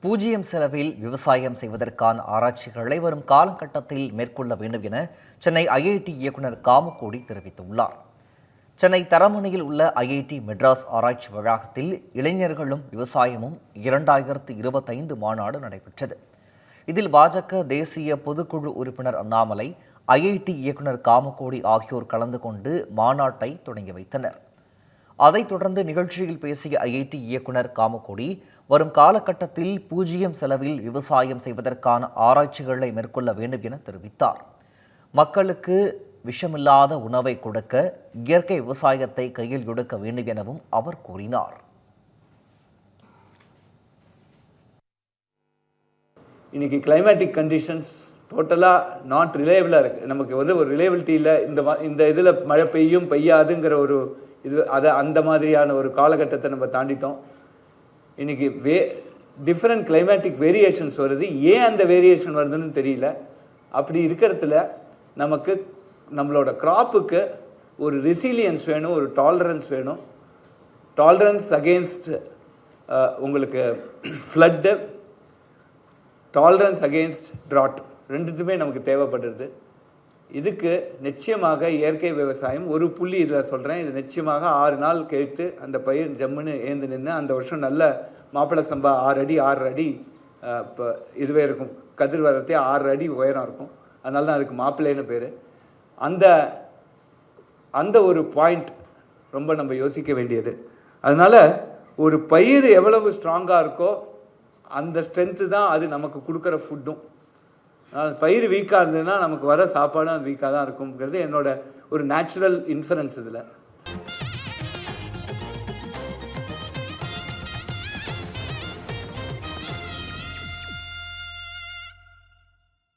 பூஜ்ஜியம் செலவில் விவசாயம் செய்வதற்கான ஆராய்ச்சிகளை வரும் காலகட்டத்தில் மேற்கொள்ள வேண்டும் என சென்னை ஐஐடி இயக்குநர் காமகோடி தெரிவித்துள்ளார். சென்னை தரமணியில் உள்ள ஐஐடி மெட்ராஸ் ஆராய்ச்சி வளாகத்தில் இளைஞர்களும் விவசாயமும் 2025 மாநாடு நடைபெற்றது. இதில் பாஜக தேசிய பொதுக்குழு உறுப்பினர் அண்ணாமலை, ஐஐடி இயக்குநர் காமகோடி ஆகியோர் கலந்து கொண்டு மாநாட்டை தொடங்கி வைத்தனர். அதைத் தொடர்ந்து நிகழ்ச்சியில் பேசிய ஐஐடி இயக்குநர் காமகோடி, வரும் காலகட்டத்தில் பூஜ்ஜியம் செலவில் விவசாயம் செய்வதற்கான ஆராய்ச்சிகளை மேற்கொள்ள வேண்டும் என தெரிவித்தார். மக்களுக்கு விஷமில்லாத உணவை கொடுக்க இயற்கை விவசாயத்தை கையில் எடுக்க வேண்டும் எனவும் அவர் கூறினார். இன்னைக்கு கிளைமேட்டிக் கண்டிஷன்ஸ் டோட்டலாக நாட் ரிலேபிளாக இருக்குது. நமக்கு ஒரு ரிலேபிலிட்டி இல்லை. இந்த இதில் மழை பெய்யாதுங்கிற ஒரு அந்த மாதிரியான ஒரு காலகட்டத்தை நம்ம தாண்டிட்டோம். இன்றைக்கி டிஃப்ரெண்ட் கிளைமேட்டிக் வேரியேஷன்ஸ் வருது. ஏன் அந்த வேரியேஷன் வருதுன்னு தெரியல. அப்படி இருக்கிறதுல நமக்கு நம்மளோட கிராப்புக்கு ஒரு ரெசிலியன்ஸ் வேணும், ஒரு டாலரன்ஸ் வேணும். டாலரன்ஸ் அகெயின்ஸ்ட் உங்களுக்கு ஃப்ளட்டு, டாலரன்ஸ் அகெயின்ஸ்ட் ட்ராட், ரெண்டுத்துமே நமக்கு தேவைப்படுறது. இதுக்கு நிச்சயமாக இயற்கை விவசாயம் ஒரு புள்ளி இதில் சொல்கிறேன். இது நிச்சயமாக 6 நாள் கழித்து அந்த பயிர் ஜம்முன்னு ஏந்து நின்று அந்த வருஷம் நல்ல மாப்பிள்ளை சம்பா 6 அடி 6 அடி இப்போ இதுவே இருக்கும். கதிர் வரத்தே 6 அடி உயரம் இருக்கும். அதனால தான் அதுக்கு மாப்பிள்ளைன்னு பேர். அந்த ஒரு பாயிண்ட் ரொம்ப நம்ம யோசிக்க வேண்டியது. அதனால் ஒரு பயிர் எவ்வளவு ஸ்ட்ராங்காக இருக்கோ அந்த ஸ்ட்ரென்த்து தான் அது நமக்கு கொடுக்குற ஃபுட்டும். பயிர் வீக்காக இருந்ததுன்னா நமக்கு வர சாப்பாடும் அது வீக்காக தான் இருக்குங்கிறது என்னோட ஒரு நேச்சுரல் இன்ஃபரன்ஸ் இதில்.